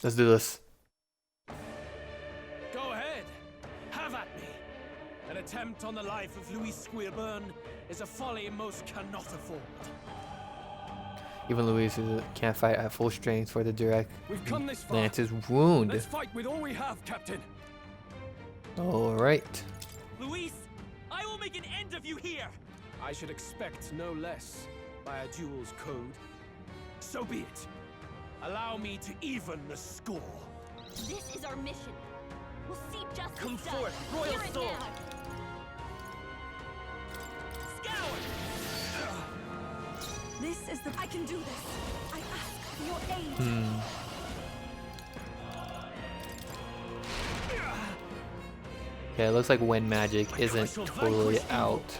Let's do this. Go ahead. Have at me. An attempt on the life of Louis Squeerburn is a folly most cannot afford. Even Louis can't fight at full strength for the direct We've come this far. Lance's wound. Let's fight with all we have, Captain. All right. Luis, I will make an end of you here. I should expect no less by a duel's code. So be it. Allow me to even the score. This is our mission. We'll see justice Come done. forth, Royal Here and Soul. now. Scour! This is the... I can do this. I ask for your aid. Okay, it looks like wind magic isn't totally out.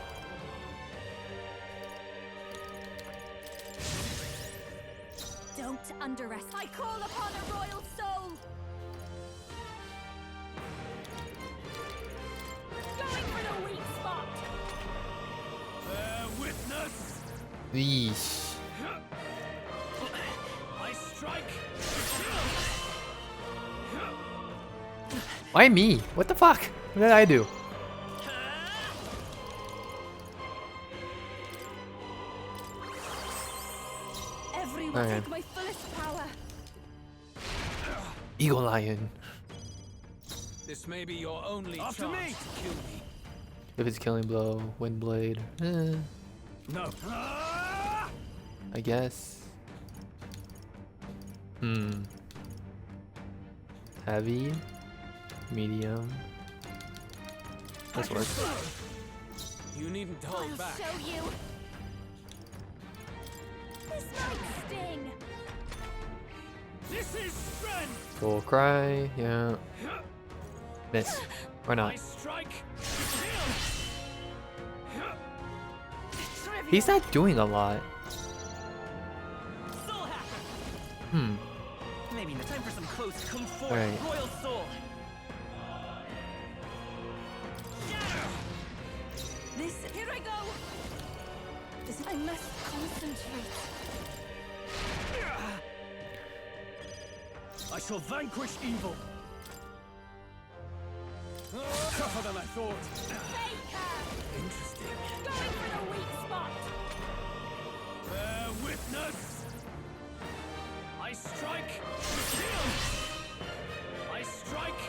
Don't underestimate. I call upon a royal soul. Going for the weak spot. Bear witness. Yeesh. I strike. Why me? What the fuck? What did I do? Everyone Okay. take my fullest power. Eagle Lion. This may be your only After chance me. to kill me. If it's killing blow, wind blade. No. I guess. Heavy. Medium. This works. You needn't I'll hold back. show you. This might sting. This is strength. Full cry. Yeah. Miss. Or I not. strike. Trivial. He's not doing a lot. Soul Hacker! Hmm. Maybe no time for some close come forth, Alright. Royal Soul. This. Here I go. This. I must concentrate. I shall vanquish evil. Tougher than I thought. Faker. Interesting. Going for the weak spot. Bear witness. I strike. Shield. I strike.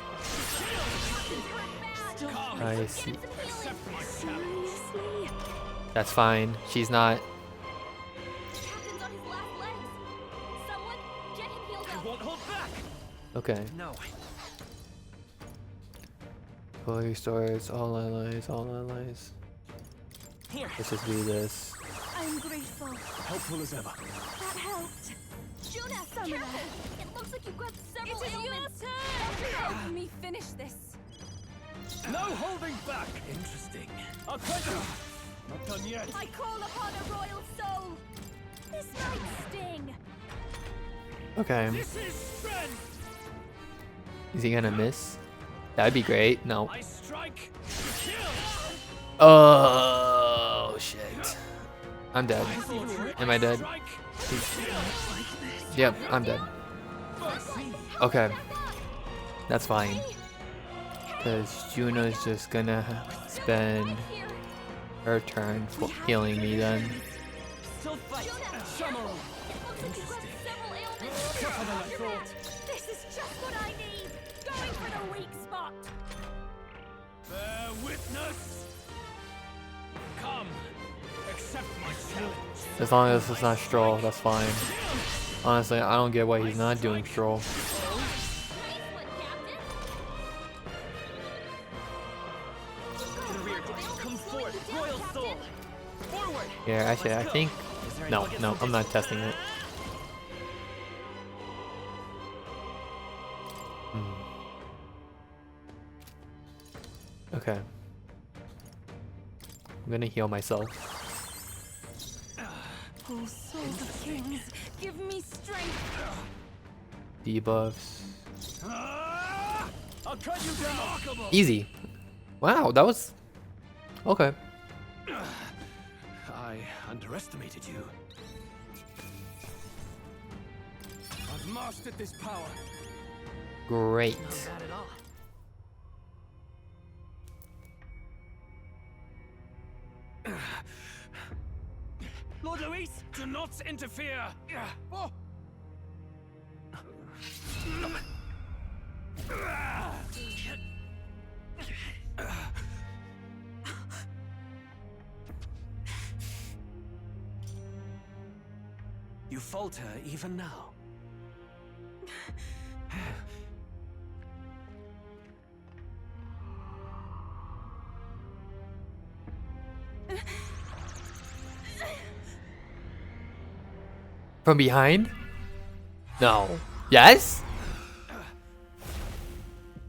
Shield. Come. I see. Accept my challenge. Seriously? That's fine. She's not. Captain's on his last legs. Someone get him healed I up. won't hold back. Okay. No. Fully restores all allies. All allies. Here. Let's just do this. I'm grateful. Helpful as ever. That helped. Juna, Summoner. It looks like you've got several ailments. Help me finish this. No holding back. Interesting. I'll quit you. Not done yet. I call upon a royal soul. This might sting. Okay. This is strength. Is he gonna miss? That'd be great. No. I strike. Shield. Oh shit. I'm dead. Am I dead? Strike. Yep, I'm dead. Okay. That's fine. Because Juno's just gonna spend her turn for healing me then. Still fight. Juna, it looks like you've got several ailments. Tougher than I thought. This is just what I need. Going for the weak spot. Bear witness. Come. Accept my challenge. As long as it's not Stroll, that's fine. Honestly, I don't get why he's not doing Stroll. Nice one, Captain. To the rear. Come forth, Royal Soul. Forward. Yeah, actually, I think. Is there No, anyone no, gets I'm not testing it. Okay. I'm gonna heal myself. Oh, souls of kings, give me strength. Debuffs. I'll cut you down. Easy. Wow, that was. Okay. I underestimated you. have mastered this power. Great. Not bad at all. Lord Luis, do not interfere. Oh. You falter even now. From behind? No. Yes?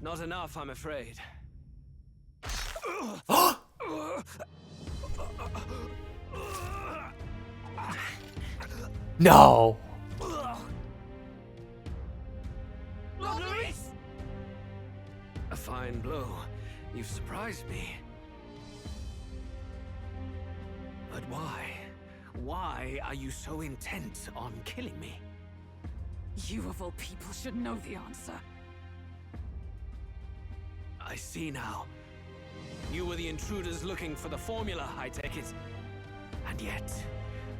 Not enough, I'm afraid. No. Lord Luis! A fine blow. You've surprised me. But why? Why are you so intent on killing me? You of all people should know the answer. I see now. You were the intruders looking for the formula, I take it. And yet,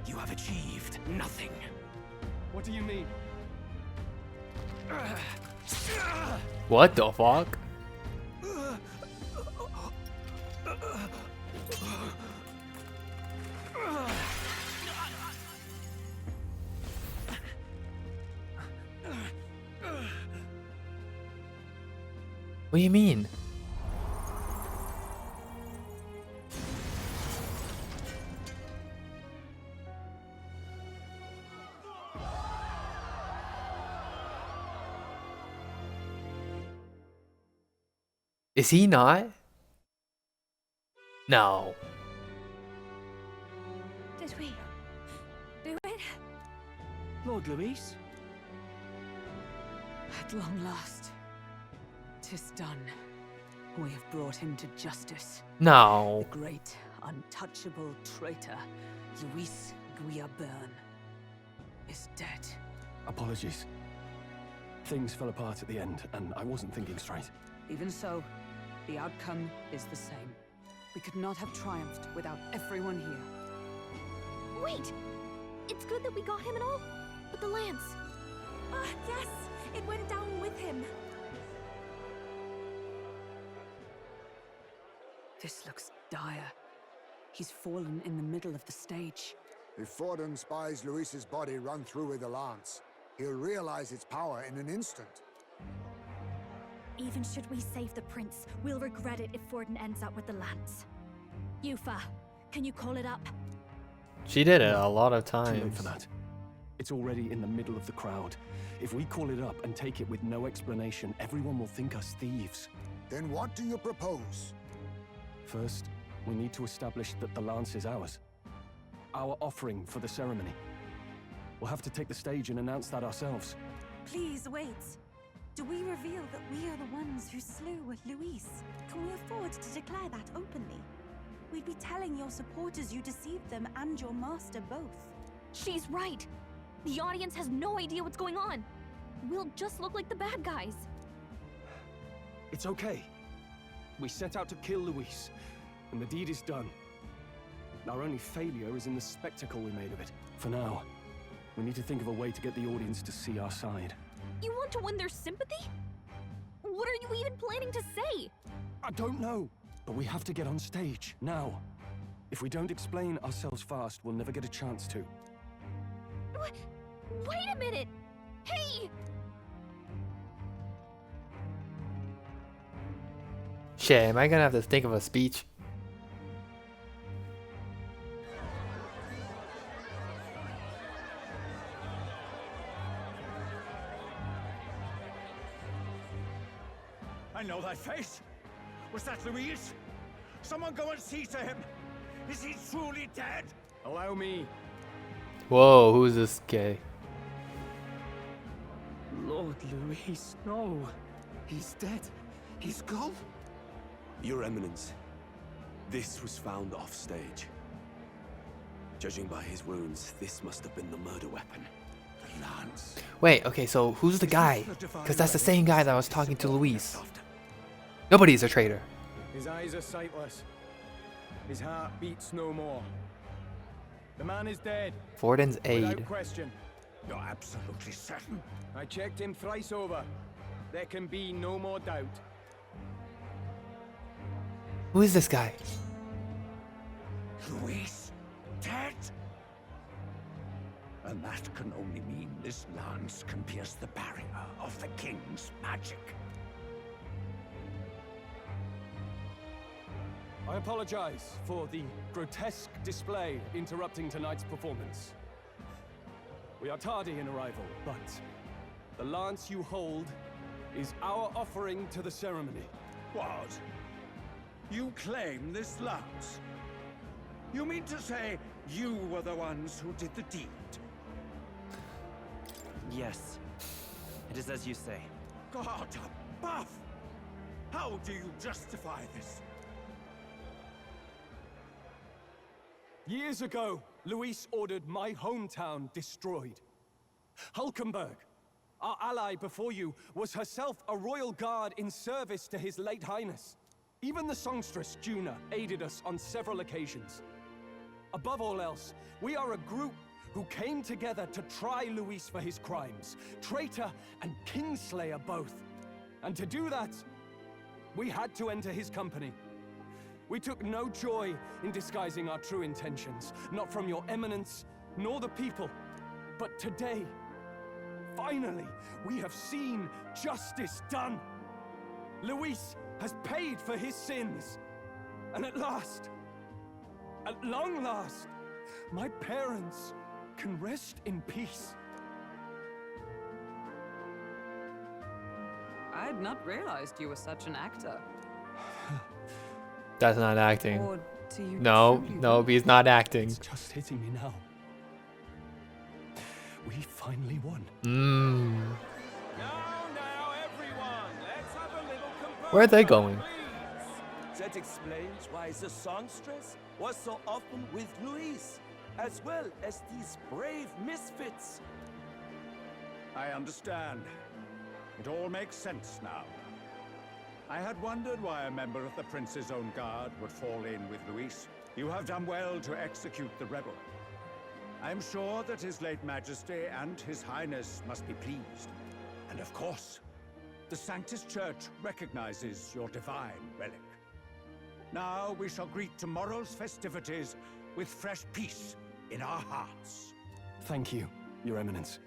you have achieved nothing. What do you mean? What the fuck? What do you mean? Is he not? No. Did we do it? Lord Luis? At long last, 'tis done. We have brought him to justice. No. The great, untouchable traitor, Luis Guillaburn, is dead. Apologies. Things fell apart at the end, and I wasn't thinking straight. Even so, the outcome is the same. We could not have triumphed without everyone here. Wait! It's good that we got him and all, but the lance. Yes! It went down with him. This looks dire. He's fallen in the middle of the stage. If Forden spies Luis's body run through with a lance, he'll realize its power in an instant. Even should we save the prince, we'll regret it if Forden ends up with the lance. Yufa, can you call it up? She did it a lot of Too late times. for that. It's already in the middle of the crowd. If we call it up and take it with no explanation, everyone will think us thieves. Then what do you propose? First, we need to establish that the lance is ours. Our offering for the ceremony. We'll have to take the stage and announce that ourselves. Please wait. Do we reveal that we are the ones who slew Luis? Can we afford to declare that openly? We'd be telling your supporters you deceived them and your master both. She's right. The audience has no idea what's going on. We'll just look like the bad guys. It's okay. We set out to kill Luis, and the deed is done. Our only failure is in the spectacle we made of it. For now, we need to think of a way to get the audience to see our side. You want to win their sympathy? What are you even planning to say? I don't know, but we have to get on stage, now. If we don't explain ourselves fast, we'll never get a chance to. Wait a minute! Hey! Shit, am I gonna have to think of a speech? I know that face. Was that Luis? Someone go and see to him. Is he truly dead? Allow me. Whoa, who's this guy? Lord Luis, no. He's dead. He's gone. Your Eminence, this was found off stage. Judging by his wounds, this must have been the murder weapon. Lance. Wait, okay, so who's the guy? Because that's the same guy that was talking to Luis. Nobody's a traitor. His eyes are sightless. His heart beats no more. The man is dead. Forden's aide. Without question. You're absolutely certain? I checked him thrice over. There can be no more doubt. Who is this guy? Luis? Dead? And that can only mean this lance can pierce the barrier of the king's magic. I apologize for the grotesque display interrupting tonight's performance. We are tardy in arrival, but the lance you hold is our offering to the ceremony. What? You claim this lance? You mean to say you were the ones who did the deed? Yes. It is as you say. God above! How do you justify this? Years ago, Luis ordered my hometown destroyed. Hulkenberg, our ally before you, was herself a royal guard in service to his late highness. Even the songstress, Juna, aided us on several occasions. Above all else, we are a group who came together to try Luis for his crimes, traitor and kingslayer both. And to do that, we had to enter his company. We took no joy in disguising our true intentions, not from your eminence, nor the people. But today, finally, we have seen justice done. Luis has paid for his sins. And at last, at long last, my parents can rest in peace. I had not realized you were such an actor. That's not acting. Or do you No, truly no, he's not acting. It's just hitting me now. We finally won. Mmm. Now, everyone, let's have a little composure. Where are they going? Please. That explains why the songstress was so often with Luis, as well as these brave misfits. I understand. It all makes sense now. I had wondered why a member of the Prince's own guard would fall in with Luis. You have done well to execute the rebel. I am sure that His late Majesty and His Highness must be pleased. And of course, the Sanctus Church recognizes your divine relic. Now we shall greet tomorrow's festivities with fresh peace in our hearts. Thank you, Your Eminence.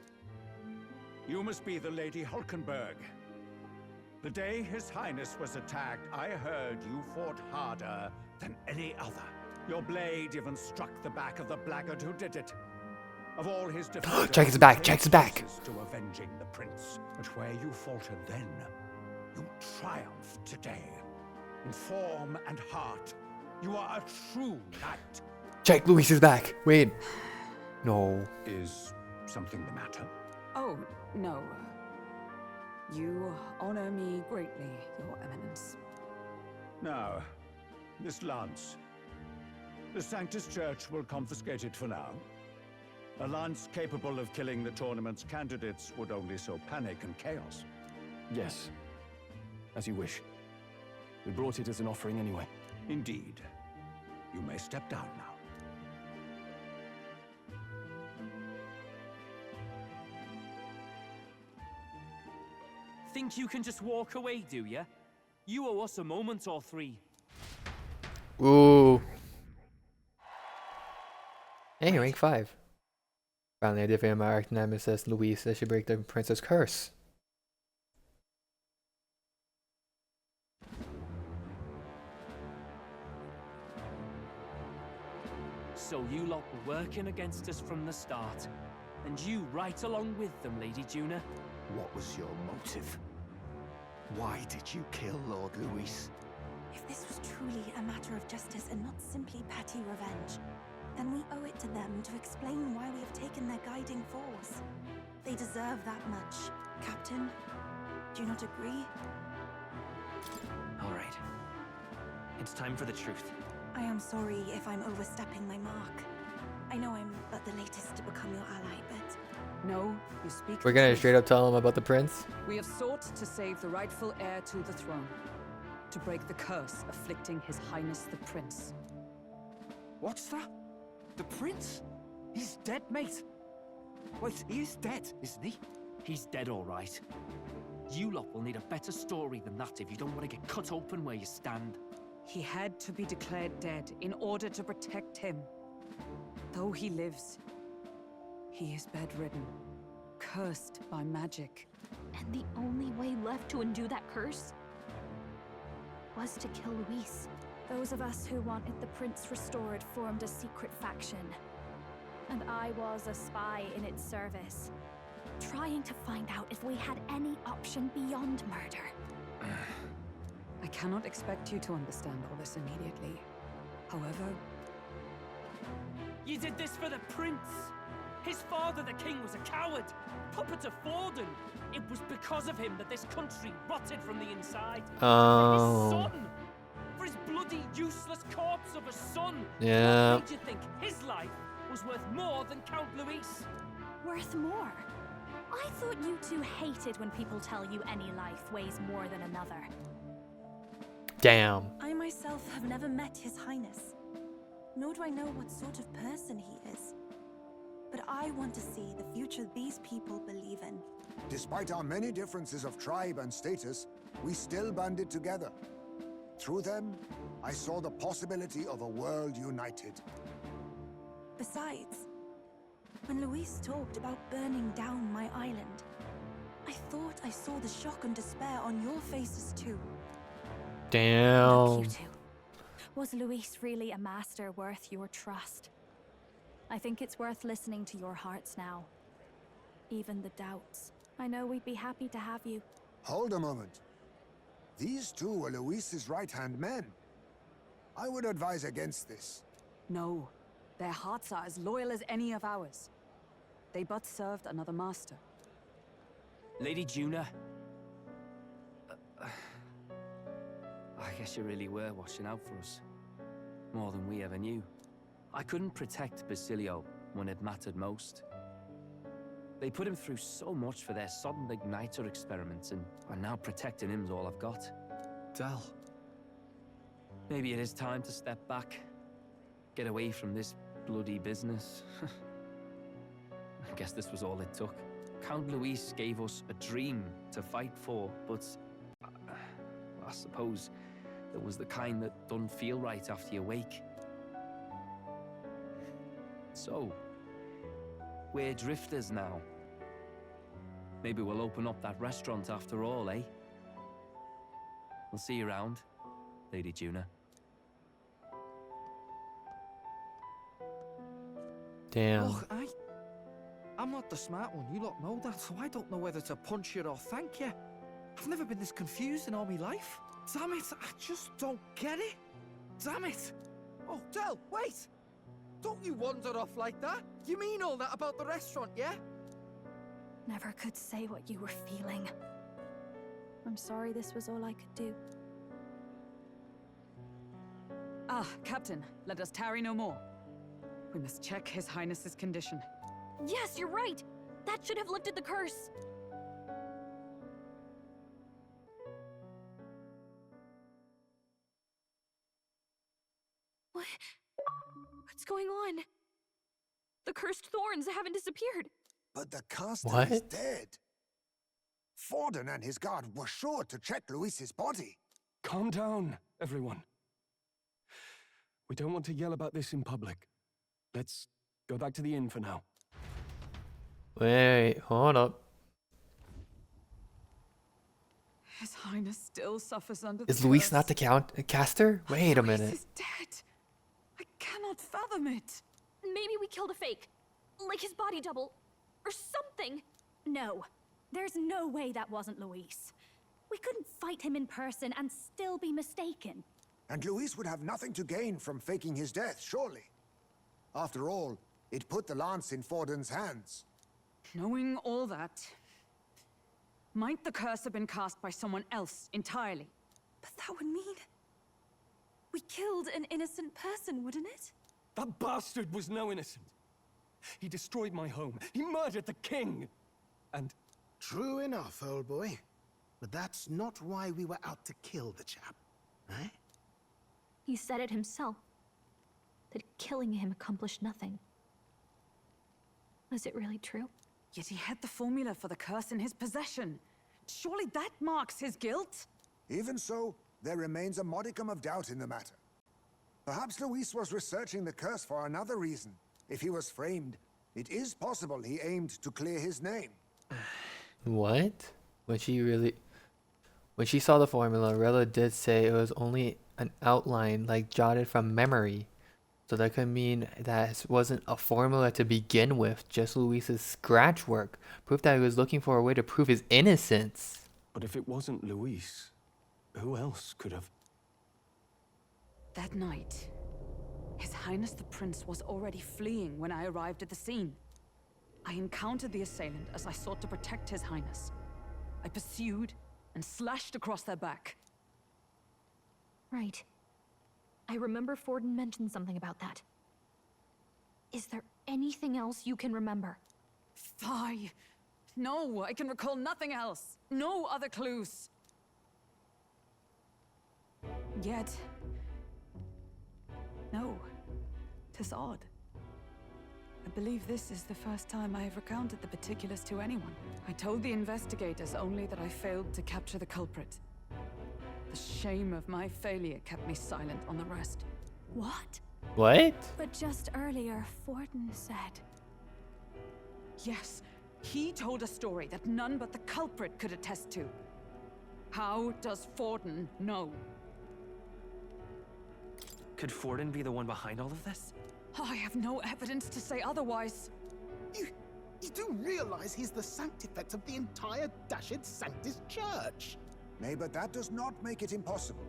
You must be the Lady Hulkenberg. The day His Highness was attacked, I heard you fought harder than any other. Your blade even struck the back of the blackguard who did it. Of all his defenders, Check his back, check his back. to avenging the prince. But where you faltered then, you triumph today. In form and heart, you are a true knight. Check Luis's back. Wait. No. Is something the matter? Oh, no. You honor me greatly, Your Eminence. Now, this lance. The Sanctus Church will confiscate it for now. A lance capable of killing the tournament's candidates would only sow panic and chaos. Yes, as you wish. We brought it as an offering anyway. Indeed. You may step down now. Think you can just walk away, do ya? You owe us a moment or three. Ooh. Hey, rank 5. Finally, I defeated my arch nemesis, Luis. I should break the prince's curse. So you lot were working against us from the start. And you right along with them, Lady Juna. What was your motive? Why did you kill Lord Luis? If this was truly a matter of justice and not simply petty revenge, then we owe it to them to explain why we have taken their guiding force. They deserve that much. Captain, do you not agree? All right. It's time for the truth. I am sorry if I'm overstepping my mark. I know I'm but the latest to become your ally, but No, you speak We're the gonna truth. straight up tell him about the prince? We have sought to save the rightful heir to the throne. To break the curse afflicting His Highness the Prince. What's that? The prince? He's dead, mate. Wait, he is dead, isn't he? He's dead, all right. You lot will need a better story than that if you don't want to get cut open where you stand. He had to be declared dead in order to protect him. Though he lives, he is bedridden, cursed by magic. And the only way left to undo that curse was to kill Luis. Those of us who wanted the prince restored formed a secret faction. And I was a spy in its service, trying to find out if we had any option beyond murder. I cannot expect you to understand all this immediately. However, You did this for the prince. His father, the king, was a coward, puppet of Forden. It was because of him that this country rotted from the inside. For his son! For his bloody, useless corpse of a son! Yeah. What made you think his life was worth more than Count Luis? Worth more? I thought you two hated when people tell you any life weighs more than another. Damn. I myself have never met His Highness, nor do I know what sort of person he is. But I want to see the future these people believe in. Despite our many differences of tribe and status, we still banded together. Through them, I saw the possibility of a world united. Besides, when Luis talked about burning down my island, I thought I saw the shock and despair on your faces too. Damn. Look, you two. Was Luis really a master worth your trust? I think it's worth listening to your hearts now. Even the doubts. I know we'd be happy to have you. Hold a moment. These two were Luis's right-hand men. I would advise against this. no. Their hearts are as loyal as any of ours. They but served another master. Lady Juna. I guess you really were watching out for us. More than we ever knew. I couldn't protect Basilio when it mattered most. They put him through so much for their sudden igniter experiments, and now protecting him's all I've got. Del. Maybe it is time to step back. Get away from this bloody business. I guess this was all it took. Count Luis gave us a dream to fight for, but I suppose it was the kind that doesn't feel right after you wake. So, we're drifters now. Maybe we'll open up that restaurant after all, eh? We'll see you around, Lady Juna. Damn. Look, I'm not the smart one, you lot know that, so I don't know whether to punch you or thank you. I've never been this confused in all my life. Damn it, I just don't get it. Damn it. Oh, Del, wait! Don't you wander off like that? You mean all that about the restaurant, yeah? Never could say what you were feeling. I'm sorry this was all I could do. Ah, Captain, let us tarry no more. We must check His Highness's condition. Yes, you're right. That should have lifted the curse. What's going on? The cursed thorns haven't disappeared. But the caster What? is dead. Forden and his guard were sure to check Luis's body. Calm down, everyone. We don't want to yell about this in public. Let's go back to the inn for now. Wait, hold up. His Highness still suffers under Is the Luis curse. not the caster? Wait a Luis minute. is dead. I cannot fathom it. Maybe we killed a fake. Like his body double. Or something. No, there's no way that wasn't Luis. We couldn't fight him in person and still be mistaken. And Luis would have nothing to gain from faking his death, surely. After all, it put the lance in Forden's hands. Knowing all that, might the curse have been cast by someone else entirely? But that would mean we killed an innocent person, wouldn't it? That bastard was no innocent. He destroyed my home. He murdered the king. And True enough, old boy. But that's not why we were out to kill the chap, right? He said it himself. That killing him accomplished nothing. Was it really true? Yet he had the formula for the curse in his possession. Surely that marks his guilt? Even so, there remains a modicum of doubt in the matter. Perhaps Luis was researching the curse for another reason. If he was framed, it is possible he aimed to clear his name. What? When she saw the formula, Rilla did say it was only an outline, like jotted from memory. So that could mean that it wasn't a formula to begin with, just Luis's scratch work. Proof that he was looking for a way to prove his innocence. But if it wasn't Luis, who else could have? That night, His Highness the Prince was already fleeing when I arrived at the scene. I encountered the assailant as I sought to protect His Highness. I pursued and slashed across their back. Right. I remember Forden mentioned something about that. Is there anything else you can remember? Fie! No, I can recall nothing else. No other clues. Yet... no. 'Tis odd. I believe this is the first time I have recounted the particulars to anyone. I told the investigators only that I failed to capture the culprit. The shame of my failure kept me silent on the rest. What? What? But just earlier, Forden said... Yes, he told a story that none but the culprit could attest to. How does Forden know? Could Forden be the one behind all of this? I have no evidence to say otherwise. You do realize he's the sanctifex of the entire Dashed Sanctus Church? Nay, but that does not make it impossible.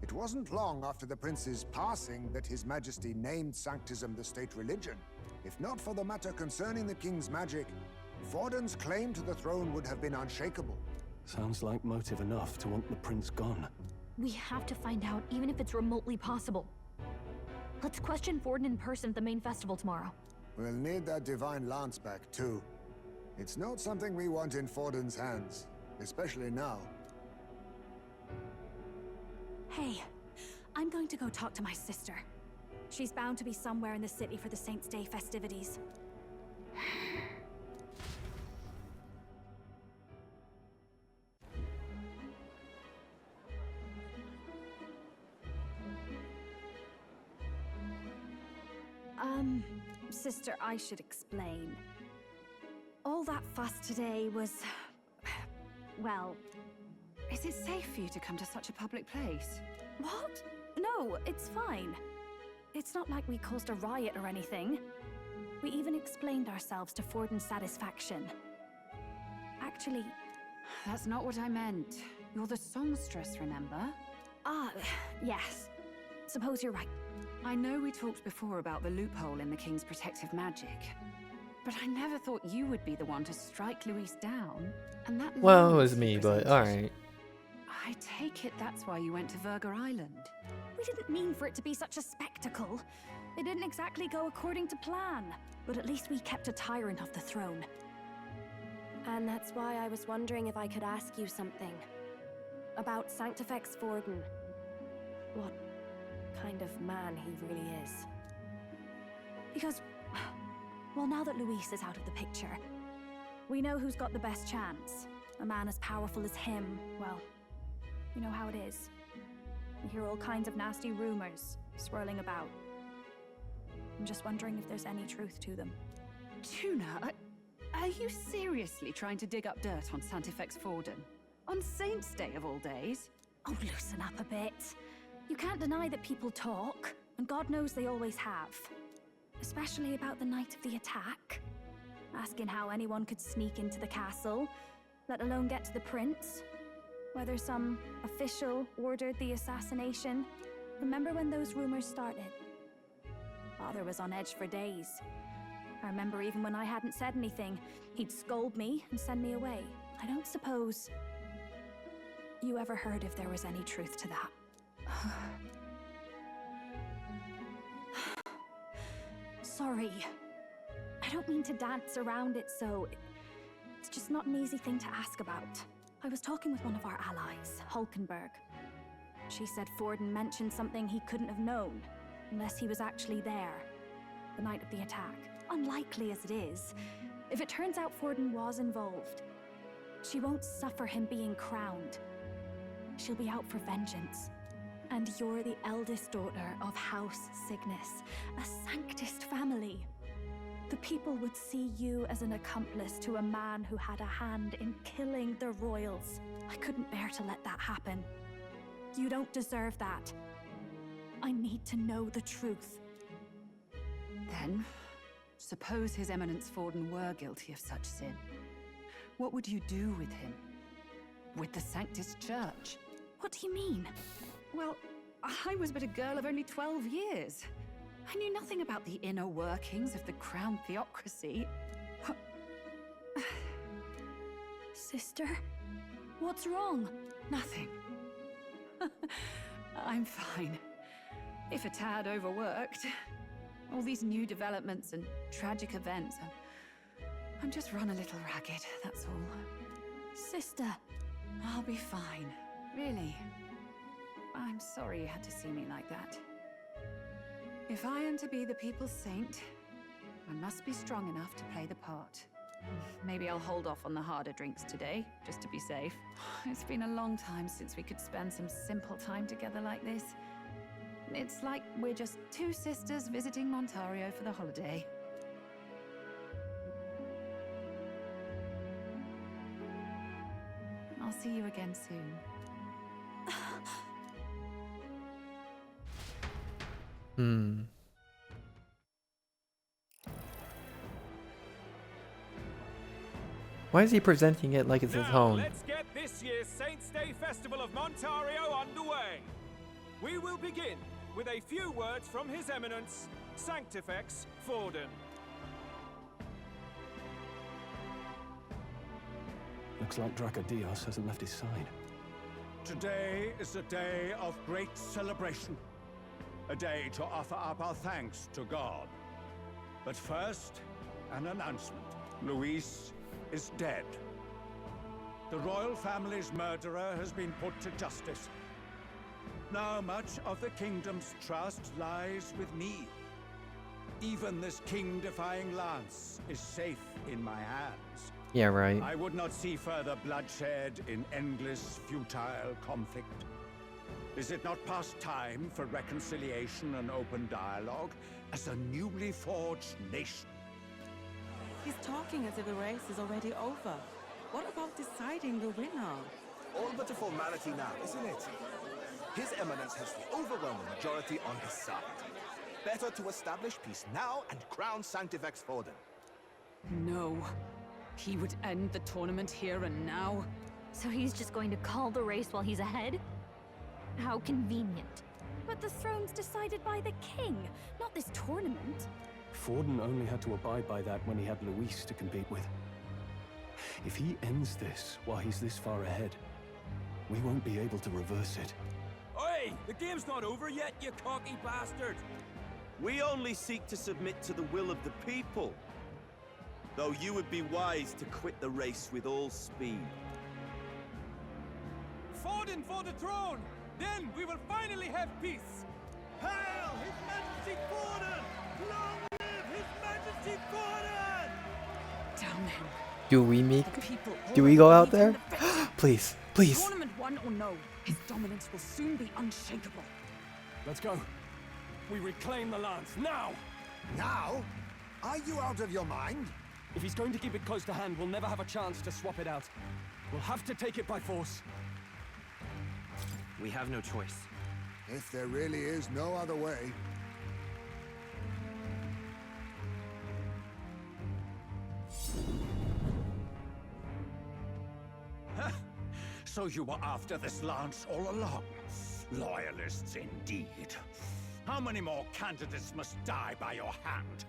It wasn't long after the prince's passing that His Majesty named Sanctism the state religion. If not for the matter concerning the king's magic, Forden's claim to the throne would have been unshakable. Sounds like motive enough to want the prince gone. We have to find out, even if it's remotely possible. Let's question Forden in person at the main festival tomorrow. We'll need that divine lance back, too. It's not something we want in Forden's hands, especially now. Hey, I'm going to go talk to my sister. She's bound to be somewhere in the city for the Saints' Day festivities. Sister, I should explain. All that fuss today was... well... Is it safe for you to come to such a public place? What? No, it's fine. It's not like we caused a riot or anything. We even explained ourselves to Forden's satisfaction. Actually... That's not what I meant. You're the songstress, remember? Ah, yes. Suppose you're right. I know we talked before about the loophole in the king's protective magic, but I never thought you would be the one to strike Luis down, and that... Well, it was me, but alright. I take it that's why you went to Verger Island. We didn't mean for it to be such a spectacle. It didn't exactly go according to plan, but at least we kept a tyrant off the throne. And that's why I was wondering if I could ask you something. About Sanctifex Forden. What kind of man he really is. Because, well, now that Luis is out of the picture, we know who's got the best chance. A man as powerful as him, well, you know how it is. You hear all kinds of nasty rumors swirling about. I'm just wondering if there's any truth to them. Tuna, are you seriously trying to dig up dirt on Sanctifex Forden? On Saints' Day of all days? Oh, loosen up a bit. You can't deny that people talk, and God knows they always have. Especially about the night of the attack. Asking how anyone could sneak into the castle, let alone get to the prince. Whether some official ordered the assassination. Remember when those rumors started? Father was on edge for days. I remember even when I hadn't said anything, he'd scold me and send me away. I don't suppose you ever heard if there was any truth to that. Sorry. don't mean to dance around it, so it's just not an easy thing to ask about. I was talking with one of our allies, Hulkenberg. She said Forden mentioned something he couldn't have known, unless he was actually there, the night of the attack. Unlikely as it is, if it turns out Forden was involved, she won't suffer him being crowned. She'll be out for vengeance. And you're the eldest daughter of House Cygnus, a Sanctist family. The people would see you as an accomplice to a man who had a hand in killing the royals. I couldn't bear to let that happen. You don't deserve that. I need to know the truth. Then, suppose His Eminence Forden were guilty of such sin. What would you do with him? With the Sanctist Church? What do you mean? Well, I was but a girl of only 12 years. I knew nothing about the inner workings of the crown theocracy. Sister, what's wrong? Nothing. I'm fine. If a tad overworked. All these new developments and tragic events. I'm just run a little ragged, that's all. Sister. I'll be fine. Really. I'm sorry you had to see me like that. If I am to be the people's saint, I must be strong enough to play the part. Maybe I'll hold off on the harder drinks today, just to be safe. It's been a long time since we could spend some simple time together like this. It's like we're just two sisters visiting Montario for the holiday. I'll see you again soon. Why is he presenting it like it's his home? Let's get this year's Saints' Day Festival of Montario underway. We will begin with a few words from His Eminence, Sanctifex Forden. Looks like Dracodios hasn't left his side. Today is a day of great celebration. A day to offer up our thanks to God. But first, an announcement. Luis is dead. The royal family's murderer has been put to justice. Now much of the kingdom's trust lies with me. Even this king-defying lance is safe in my hands. Yeah, right. I would not see further bloodshed in endless, futile conflict. Is it not past time for reconciliation and open dialogue as a newly forged nation? He's talking as if the race is already over. What about deciding the winner? All but a formality now, isn't it? His Eminence has the overwhelming majority on his side. Better to establish peace now and crown Sanctifex Forden. No. He would end the tournament here and now. So he's just going to call the race while he's ahead? How convenient. But the throne's decided by the king, not this tournament. Forden only had to abide by that when he had Luis to compete with. If he ends this while he's this far ahead, we won't be able to reverse it. Oi! The game's not over yet, you cocky bastard! We only seek to submit to the will of the people. Though you would be wise to quit the race with all speed. Forden for the throne! Then we will finally have peace! Hail His Majesty Forden! Long live His Majesty Forden! Damn him. Do we go out there? Please, please. Tournament won or no, his dominance will soon be unshakable. Let's go. We reclaim the lance, now! Now? Are you out of your mind? If he's going to keep it close to hand, we'll never have a chance to swap it out. We'll have to take it by force. We have no choice. If there really is no other way. So you were after this lance all along? Loyalists indeed. How many more candidates must die by your hand?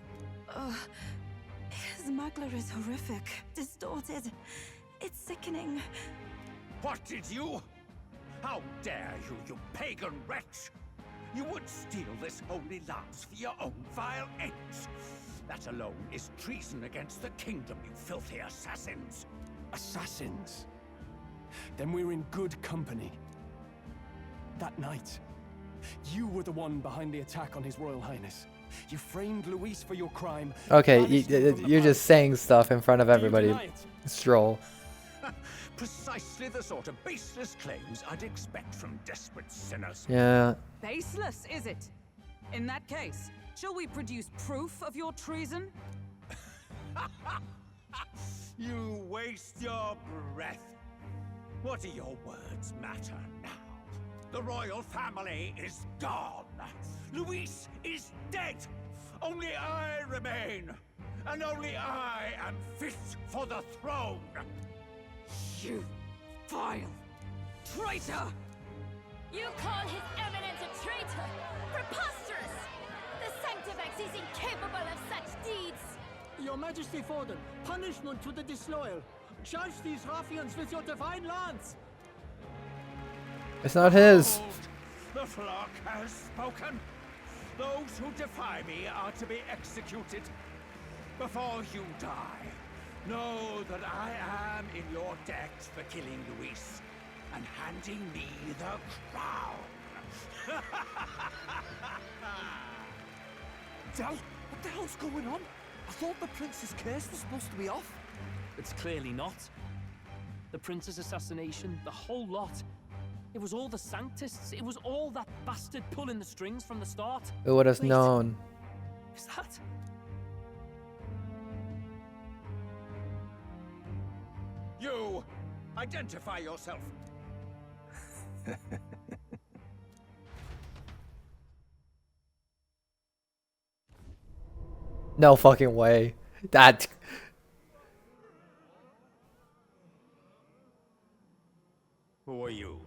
His Magler is horrific, distorted. It's sickening. What did you? How dare you, you pagan wretch! You would steal this holy lance for your own vile ends. That alone is treason against the kingdom, you filthy assassins. Assassins? Then we're in good company. That night, you were the one behind the attack on His Royal Highness. You framed Luis for your crime. Okay, you're just saying stuff in front of everybody. Stroll. Precisely the sort of baseless claims I'd expect from desperate sinners. Yeah. Baseless, is it? In that case, shall we produce proof of your treason? You waste your breath. What do your words matter now? The royal family is gone. Luis is dead. Only I remain. And only I am fit for the throne. You vile traitor! You call His Eminence a traitor? Preposterous! The Sanctifex is incapable of such deeds! Your Majesty Forden, punishment to the disloyal. Charge these ruffians with your divine lance! It's not his. The flock has spoken. Those who defy me are to be executed. Before you die, know that I am in your debt for killing Luis and handing me the crown. Del, what the hell's going on? I thought the prince's case was supposed to be off. It's clearly not. The prince's assassination, the whole lot. It was all the Sanctists. It was all that bastard pulling the strings from the start. Who would have Wait, known? Is that? You! Identify yourself! No fucking way. That. Who are you?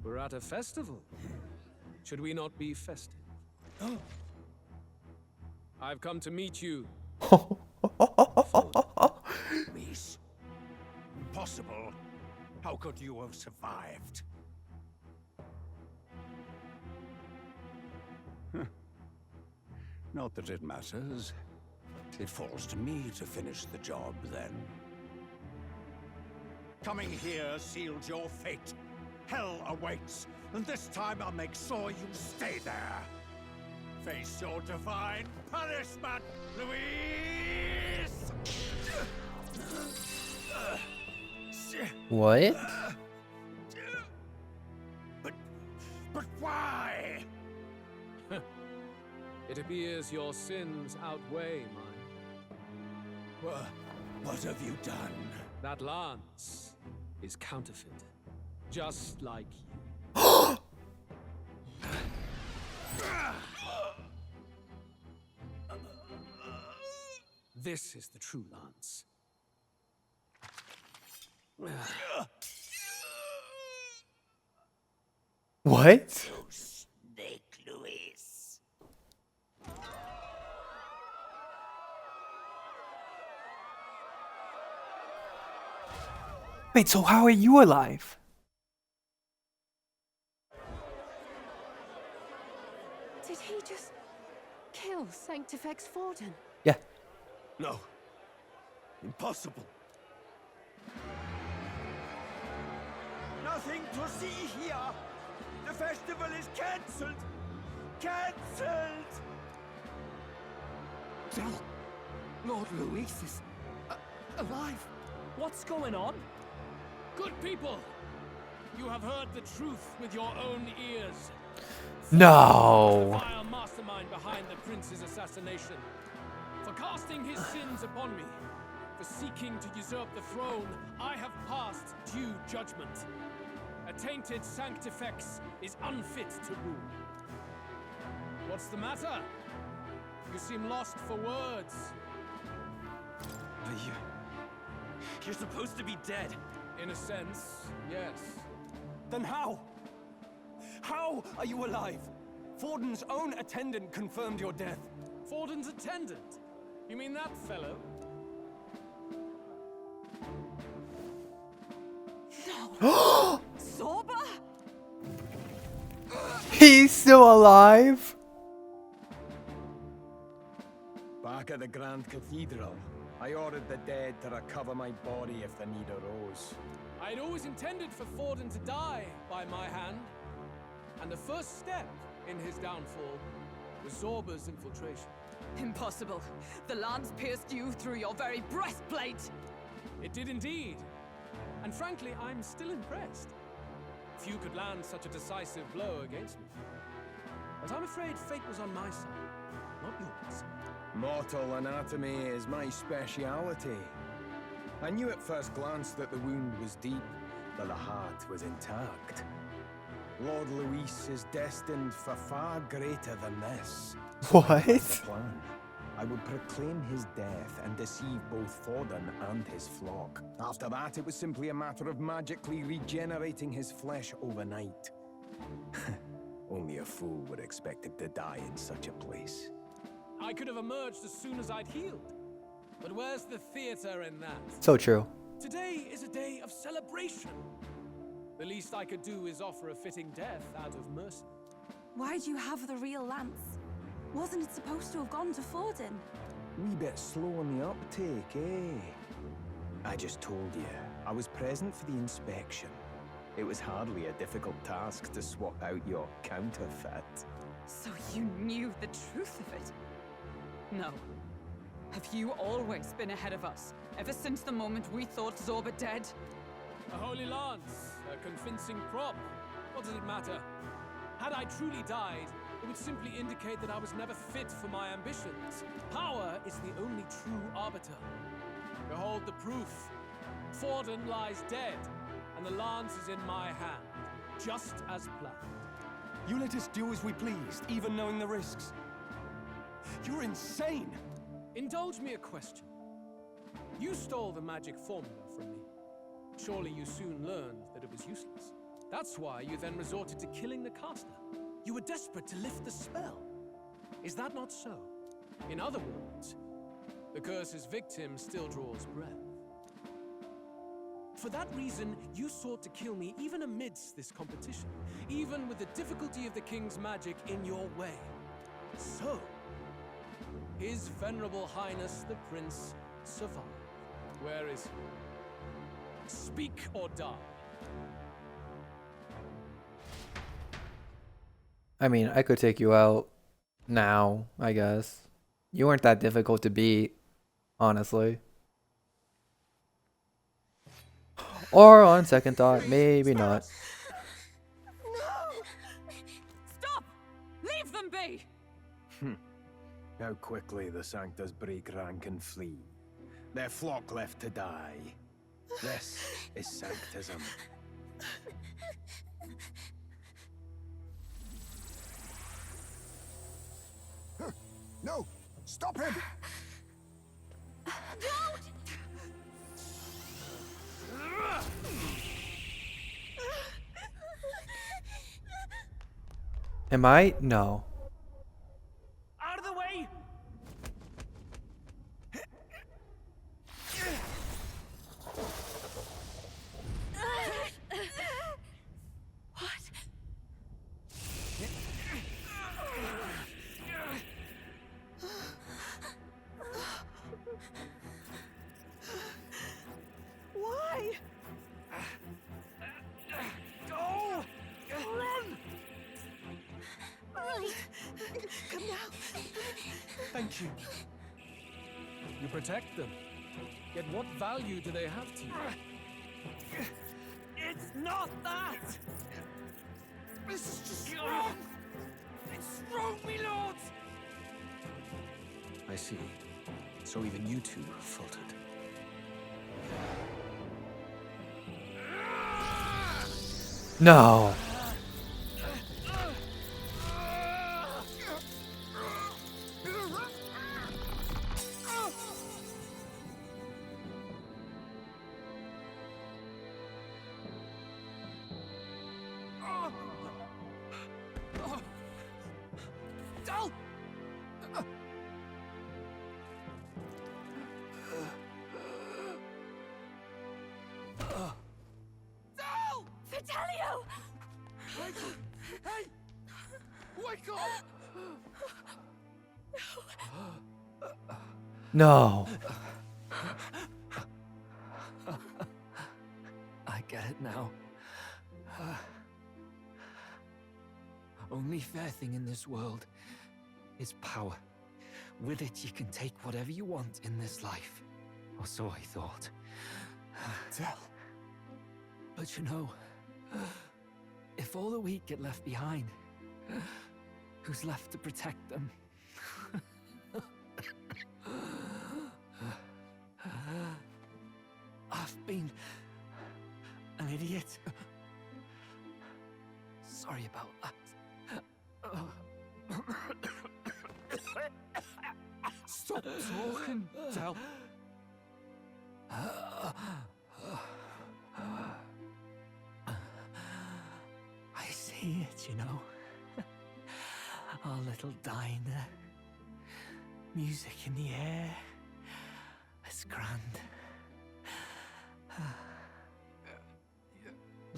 We're at a festival. Should we not be festive? I've come to meet you. Luis. Impossible. How could you have survived? Not that it matters. It falls to me to finish the job, then. Coming here sealed your fate. Hell awaits, and this time I'll make sure you stay there. Face your divine punishment, Luis! What? But why? It appears your sins outweigh mine. What have you done? That lance is counterfeit, just like you. This is the true lance. What? Snake, Luis. Wait, so how are you alive? Did he just kill Sanctifex Forden? Yeah. No. Impossible. Nothing to see here. The festival is cancelled. Cancelled. Del, Lord Luis is alive. What's going on? Good people, you have heard the truth with your own ears. No. The vile mastermind behind the prince's assassination, for casting his sins upon me, for seeking to usurp the throne, I have passed due judgment. A tainted Sanctifex is unfit to rule. What's the matter? You seem lost for words. You're supposed to be dead. In a sense, yes. Then how? How are you alive? Forden's own attendant confirmed your death. Forden's attendant? You mean that fellow? No. Zorba? He's still alive? to the Grand Cathedral, I ordered the dead to recover my body if the need arose. I'd always intended for Forden to die by my hand, and the first step in his downfall was Zorba's infiltration. Impossible. The lance pierced you through your very breastplate. It did indeed. And frankly, I'm still impressed. Few could land such a decisive blow against me. But I'm afraid fate was on my side, not yours. Mortal anatomy is my speciality. I knew at first glance that the wound was deep, but the heart was intact. Lord Luis is destined for far greater than this. What? Plan. I would proclaim his death and deceive both Forden and his flock. After that, it was simply a matter of magically regenerating his flesh overnight. Only a fool would expect him to die in such a place. I could have emerged as soon as I'd healed. But where's the theater in that? So true. Today is a day of celebration. The least I could do is offer a fitting death out of mercy. Why do you have the real lance? Wasn't it supposed to have gone to Forden? Wee bit slow on the uptake, eh? I just told you, I was present for the inspection. It was hardly a difficult task to swap out your counterfeit. So you knew the truth of it? No. Have you always been ahead of us? Ever since the moment we thought Zorba dead? A holy lance, a convincing prop. What does it matter? Had I truly died, it would simply indicate that I was never fit for my ambitions. Power is the only true arbiter. Behold the proof. Forden lies dead, and the lance is in my hand, just as planned. You let us do as we pleased, even knowing the risks. You're insane! Indulge me a question. You stole the magic formula from me. Surely you soon learned that it was useless. That's why you then resorted to killing the caster. You were desperate to lift the spell. Is that not so? In other words, the curse's victim still draws breath. For that reason, you sought to kill me even amidst this competition, even with the difficulty of the king's magic in your way. So, His Venerable Highness the Prince survived. Where is he? Speak or die. I mean, I could take you out now, I guess. You weren't that difficult to beat, honestly. Or on second thought, maybe not. No! Stop! Leave them be! How quickly the Sanctors break rank and flee. Their flock left to die. This is Sanctism. No! Stop him! Don't! Am I? No. Out of the way! What? Why? Go! Run! Come now. Thank you. You protect them. Yet what value do they have to you? It's not that! This is just wrong! It's wrong, me lords! I see. So even you two faltered. No. Vitelio! Hey! Wake up! No. I get it now. Only fair thing in this world is power. With it, you can take whatever you want in this life. Or so I thought. Tell. But you know, if all the weak get left behind, who's left to protect them? I've been an idiot. Sorry about that. Stop talking, Del. I see it, you know. Our little diner. Music in the air. It's grand.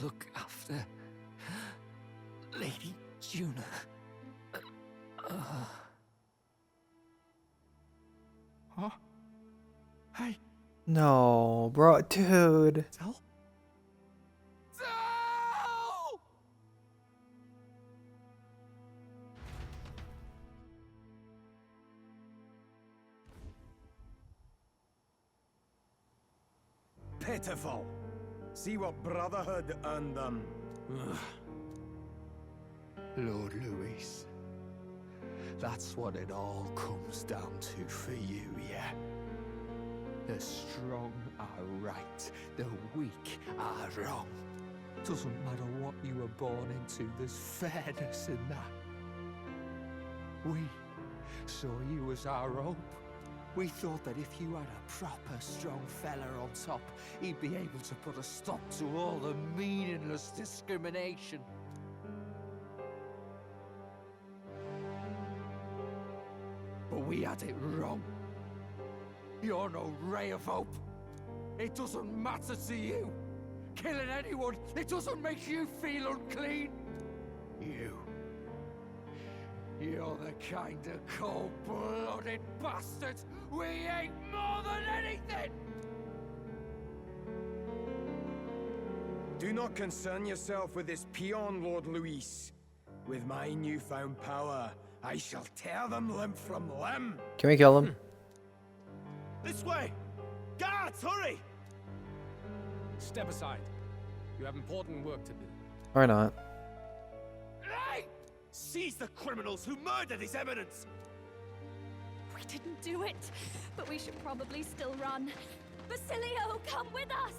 Look after Lady Juna. Huh? Hey. No, bro, dude. Del? Pitiful. See what brotherhood earned them. Lord Louis. That's what it all comes down to for you, yeah? The strong are right, the weak are wrong. Doesn't matter what you were born into, there's fairness in that. We saw you as our hope. We thought that if you had a proper strong fella on top, he'd be able to put a stop to all the meaningless discrimination. But we had it wrong. You're no ray of hope. It doesn't matter to you. Killing anyone, it doesn't make you feel unclean. You're the kind of cold-blooded bastards we hate more than anything! Do not concern yourself with this peon, Lord Louis. With my newfound power, I shall tear them limb from limb. Can we kill him? This way! Guards, hurry! Step aside. You have important work to do. Or not. Hey! Seize the criminals who murdered His Eminence! We didn't do it, but we should probably still run. Basilio, come with us!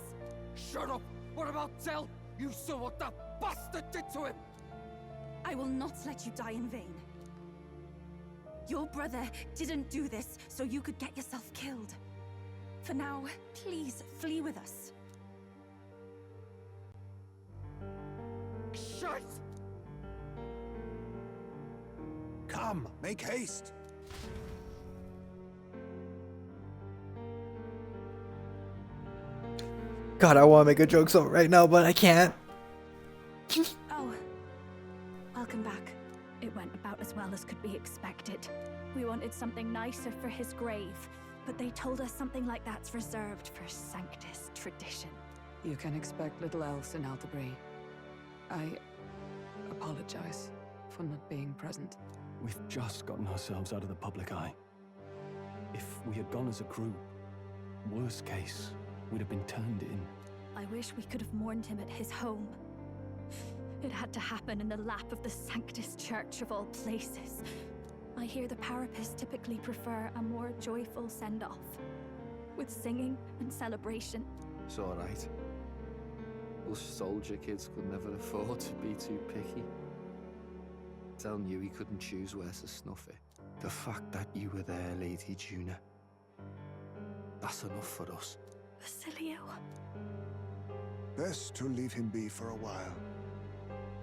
Shut up! What about Del? You saw what that bastard did to him! I will not let you die in vain. Your brother didn't do this so you could get yourself killed. For now, please flee with us. Shit! Come, make haste. God, I want to make a joke so right now, but I can't. Oh, welcome back. It went about as well as could be expected. We wanted something nicer for his grave, but they told us something like that's reserved for Sanctus tradition. You can expect little else in Altabri. I apologize for not being present. We've just gotten ourselves out of the public eye. If we had gone as a crew, worst case, we'd have been turned in. I wish we could have mourned him at his home. It had to happen in the lap of the Sanctus Church of all places. I hear the Parapists typically prefer a more joyful send-off, with singing and celebration. It's alright. Us soldier kids could never afford to be too picky. Telling you he couldn't choose where to snuff it. The fact that you were there, Lady Juna, that's enough for us. Basilio. Best to leave him be for a while.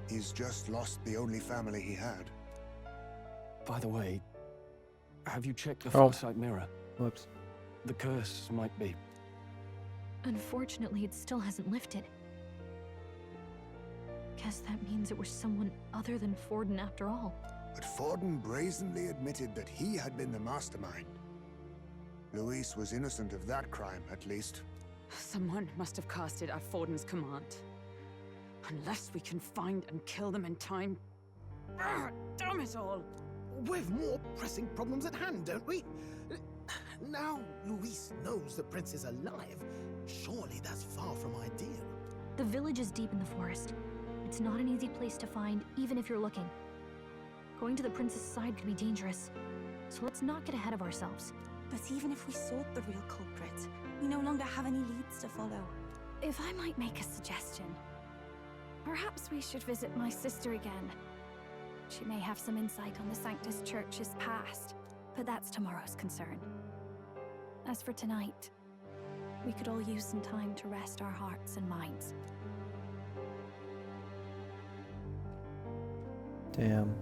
He's just lost the only family he had. By the way, have you checked the Oh. foresight mirror? Whoops. The curse might be. Unfortunately, it still hasn't lifted. Guess that means it was someone other than Forden after all. But Forden brazenly admitted that he had been the mastermind. Luis was innocent of that crime, at least. Someone must have cast it at Forden's command. Unless we can find and kill them in time. Damn it all! We've more pressing problems at hand, don't we? Now Luis knows the prince is alive. Surely that's far from ideal. The village is deep in the forest. It's not an easy place to find, even if you're looking. Going to the prince's side could be dangerous. So let's not get ahead of ourselves. But even if we sought the real culprit, we no longer have any leads to follow. If I might make a suggestion, perhaps we should visit my sister again. She may have some insight on the Sanctus Church's past, but that's tomorrow's concern. As for tonight, we could all use some time to rest our hearts and minds. Damn.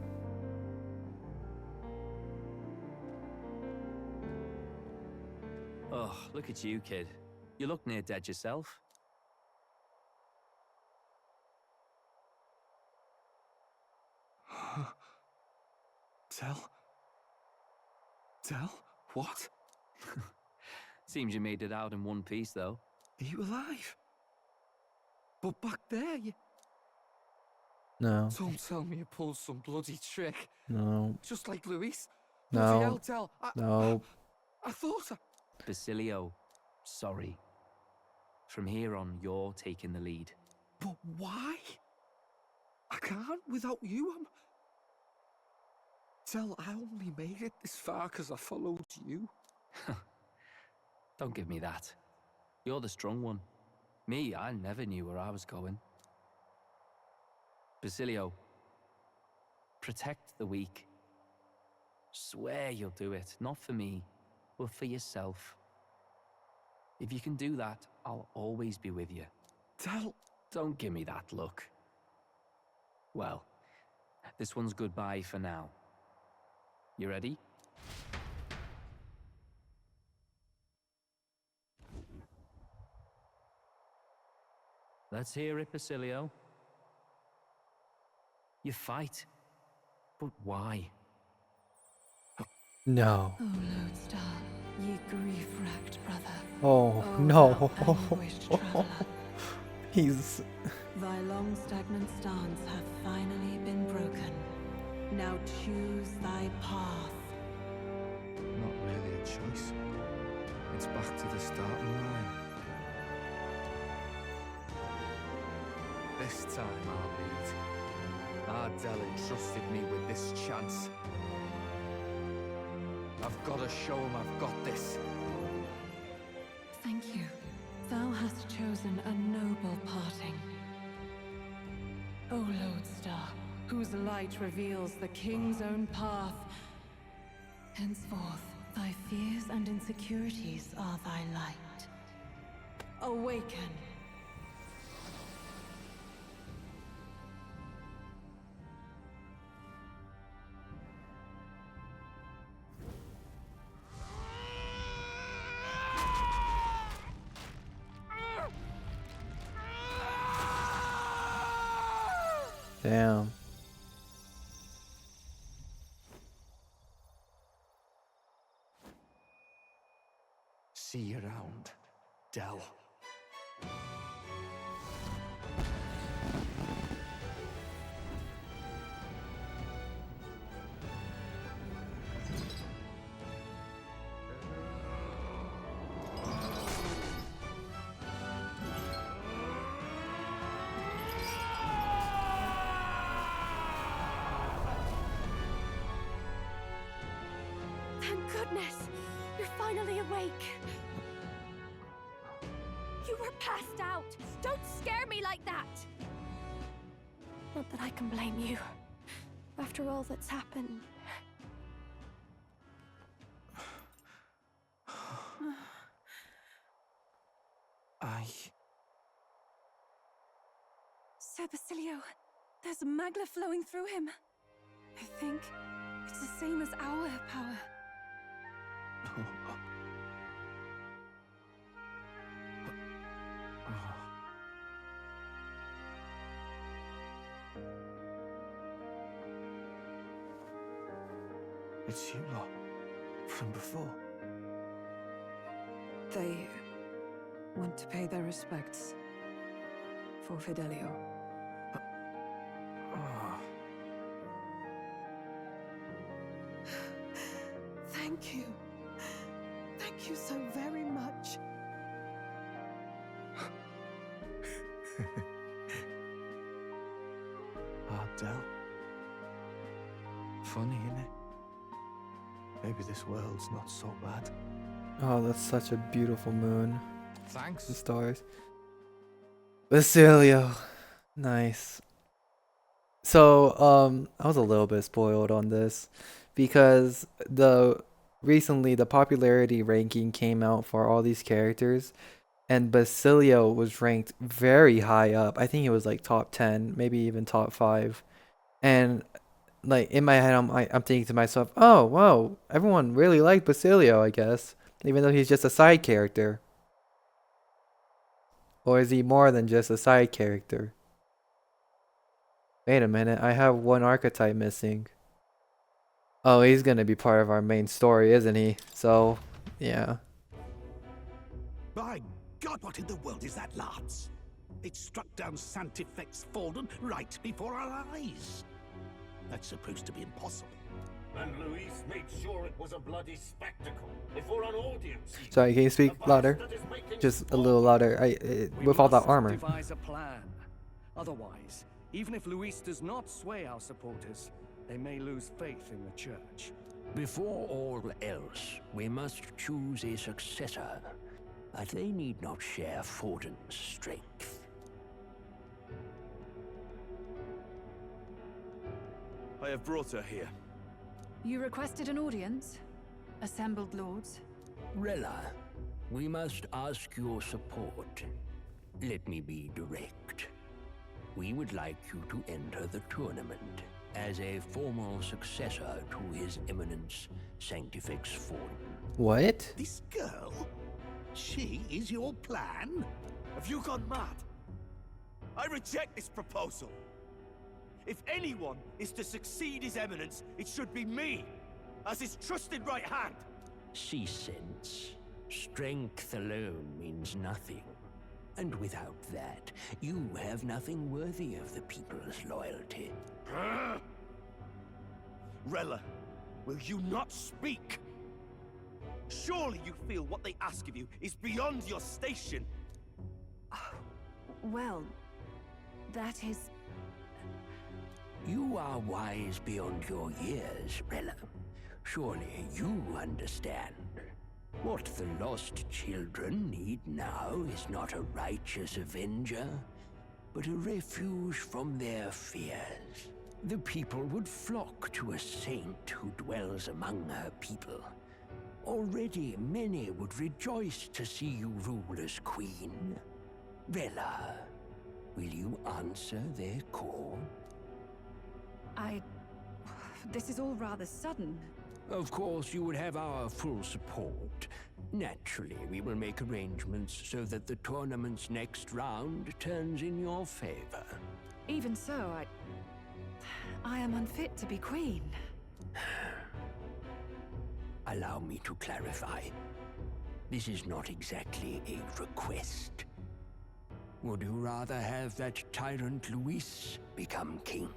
Oh, look at you, kid. You look near dead yourself. Tell? What? Seems you made it out in one piece, though. Are you alive? But back there, you... No. Don't tell me you pulled some bloody trick. No. Just like Luis. No. Bloody hell, Tell. No. I thought I... Basilio, sorry. From here on, you're taking the lead. But why? I can't without you. Tell, I only made it this far because I followed you. Don't give me that. You're the strong one. Me, I never knew where I was going. Basilio, protect the weak. Swear you'll do it, not for me, but for yourself. If you can do that, I'll always be with you. Tell... Don't give me that look. Well, this one's goodbye for now. You ready? Let's hear it, Basilio. You fight. But why? No. Oh, Lodestar, ye grief-racked brother. Oh, no. He's... Thy long stagnant stance hath finally been broken. Now choose thy path. Not really a choice. It's back to the starting line. This time I'll lead. Ardell entrusted me with this chance. I've got to show him I've got this. Thank you. Thou hast chosen a noble parting. O Lodestar, whose light reveals the king's own path. Henceforth, thy fears and insecurities are thy light. Awaken. Damn. See you around, Dell. Thank goodness! You're finally awake! You were passed out! Don't scare me like that! Not that I can blame you. After all that's happened. Sir Basilio, there's magla flowing through him. I think it's the same as our power. It's you lot. From before. They want to pay their respects for Fidelio. Thank you. Thank you so very much. Ardell. Funny, isn't it? Maybe this world's not so bad. Oh, that's such a beautiful moon. Thanks. The stars. Basilio. Nice. So, I was a little bit spoiled on this because recently the popularity ranking came out for all these characters, and Basilio was ranked very high up. I think it was like top 10, maybe even top 5. And like in my head, I'm thinking to myself, oh wow, everyone really liked Basilio, I guess, even though he's just a side character. Or is he more than just a side character? Wait a minute, I have one archetype missing. Oh, he's gonna be part of our main story, isn't he? So, yeah. By God, what in the world is that, lads? It struck down Santifex Forden right before our eyes. That's supposed to be impossible. And Luis made sure it was a bloody spectacle before an audience. Sorry, can you speak louder? Just a little louder. With all that armor. Devise a plan. Otherwise, even if Luis does not sway our supporters, they may lose faith in the church. Before all else, we must choose a successor, but they need not share Forden's strength. I have brought her here. You requested an audience? Assembled lords? Rella, we must ask your support. Let me be direct. We would like you to enter the tournament as a formal successor to His Eminence Sanctifex Forden. What? This girl? She is your plan? Have you gone mad? I reject this proposal. If anyone is to succeed His Eminence, it should be me, as his trusted right hand. See sense. Strength alone means nothing. And without that, you have nothing worthy of the people's loyalty. Rella, will you not speak? Surely you feel what they ask of you is beyond your station. Well, that is... You are wise beyond your years, Rella. Surely you understand. What the lost children need now is not a righteous avenger, but a refuge from their fears. The people would flock to a saint who dwells among her people. Already many would rejoice to see you rule as queen. Rella, will you answer their call? This is all rather sudden. Of course, you would have our full support. Naturally, we will make arrangements so that the tournament's next round turns in your favor. Even so, I am unfit to be queen. Allow me to clarify. This is not exactly a request. Would you rather have that tyrant Luis become king?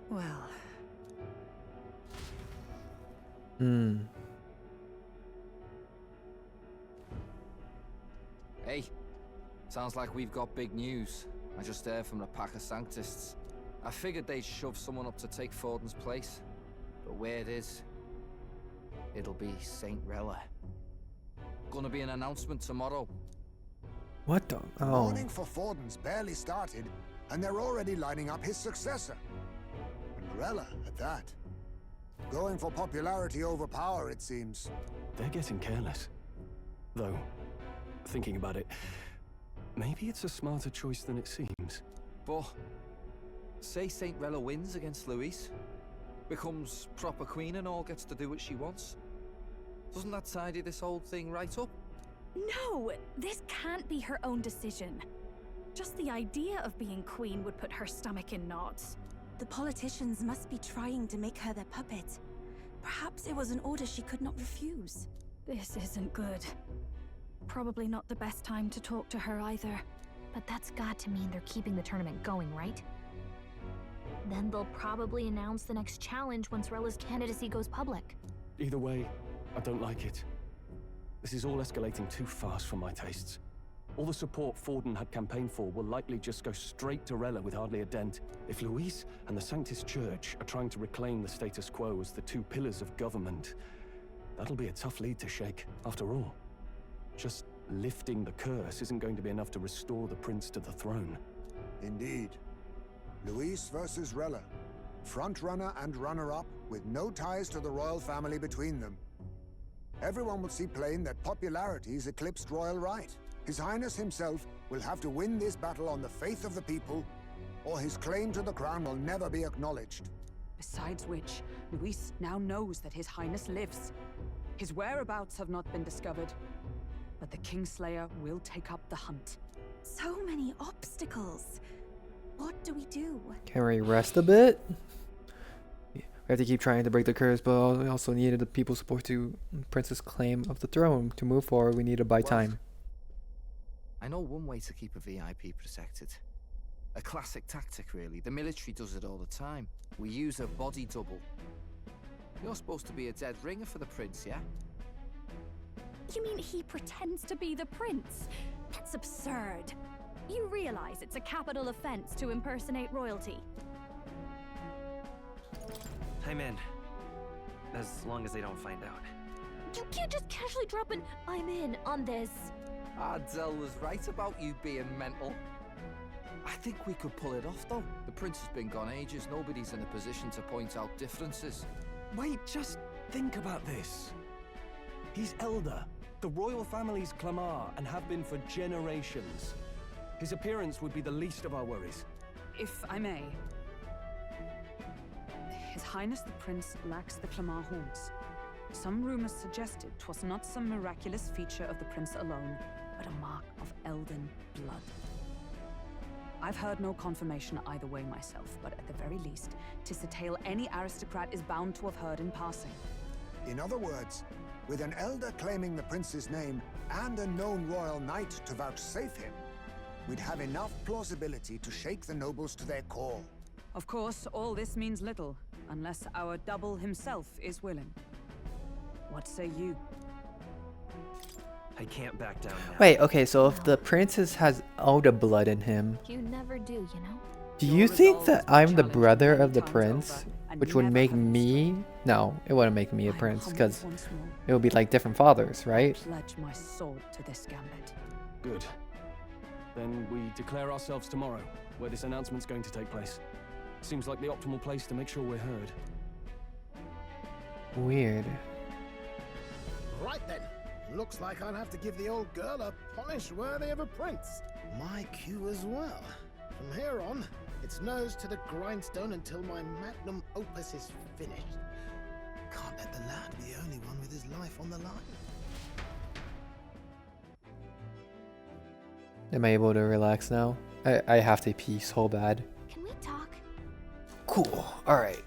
Well... Hey, sounds like we've got big news. I just heard from the pack of Sanctists. I figured they'd shove someone up to take Forden's place. But where it is, it'll be Saint Rella. Gonna be an announcement tomorrow. What the? The Oh. mourning for Forden's barely started, and they're already lining up his successor. And Rella, at that. Going for popularity over power, it seems. They're getting careless. Though, thinking about it, maybe it's a smarter choice than it seems. But, say Saint Rella wins against Luis, becomes proper queen and all gets to do what she wants. Doesn't that tidy this whole thing right up? No, this can't be her own decision. Just the idea of being queen would put her stomach in knots. The politicians must be trying to make her their puppet. Perhaps it was an order she could not refuse. This isn't good. Probably not the best time to talk to her either. But that's got to mean they're keeping the tournament going, right? Then they'll probably announce the next challenge once Rella's candidacy goes public. Either way, I don't like it. This is all escalating too fast for my tastes. All the support Forden had campaigned for will likely just go straight to Rella with hardly a dent. If Luis and the Sanctus Church are trying to reclaim the status quo as the two pillars of government, that'll be a tough lead to shake, after all. Just lifting the curse isn't going to be enough to restore the prince to the throne. Indeed. Luis versus Rella. Front-runner and runner-up, with no ties to the royal family between them. Everyone will see plain that popularity's eclipsed royal right. His Highness himself will have to win this battle on the faith of the people, or his claim to the crown will never be acknowledged. Besides which, Luis now knows that His Highness lives. His whereabouts have not been discovered, but the Kingslayer will take up the hunt. So many obstacles. What do we do? Can we rest a bit? We have to keep trying to break the curse, but we also needed the people's support to Prince's claim of the throne. To move forward, we need to buy time. I know one way to keep a VIP protected. A classic tactic, really. The military does it all the time. We use a body double. You're supposed to be a dead ringer for the prince, yeah? You mean he pretends to be the prince? That's absurd. You realize it's a capital offense to impersonate royalty. I'm in. As long as they don't find out. You can't just casually drop an "I'm in" on this. Ardell was right about you being mental. I think we could pull it off, though. The prince has been gone ages. Nobody's in a position to point out differences. Wait, just think about this. He's elder. The royal family's Clamar, and have been for generations. His appearance would be the least of our worries. If I may. His Highness the Prince lacks the Clamar horns. Some rumors suggested 'twas not some miraculous feature of the prince alone, but a mark of Elden blood. I've heard no confirmation either way myself, but at the very least, 'tis a tale any aristocrat is bound to have heard in passing. In other words, with an elder claiming the prince's name and a known royal knight to vouchsafe him, we'd have enough plausibility to shake the nobles to their core. Of course, all this means little, unless our double himself is willing. What say you? I can't back down now. Wait, okay, so if the princess has Elder blood in him, You never do, you know? do you think that I'm the brother of the prince? Which would make me... No, it wouldn't make me a prince, because it would be like different fathers, right? Pledge my sword to this gambit. Good. Then we declare ourselves tomorrow, where this announcement's going to take place. Seems like the optimal place to make sure we're heard. Weird. Right then. Looks like I'll have to give the old girl a polish worthy of a prince. My cue as well. From here on, it's nose to the grindstone until my magnum opus is finished. Can't let the lad be the only one with his life on the line. Am I able to relax now? I have to pee so bad. Can we talk? Cool. Alright.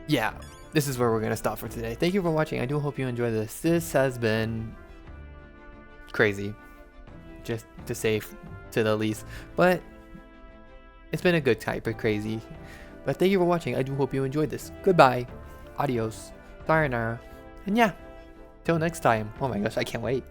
Yeah, this is where we're going to stop for today. Thank you for watching. I do hope you enjoyed this. This has been crazy, just to say to the least. But it's been a good type of crazy. But thank you for watching. I do hope you enjoyed this. Goodbye. Adios. Sayonara. And yeah, till next time. Oh my gosh, I can't wait.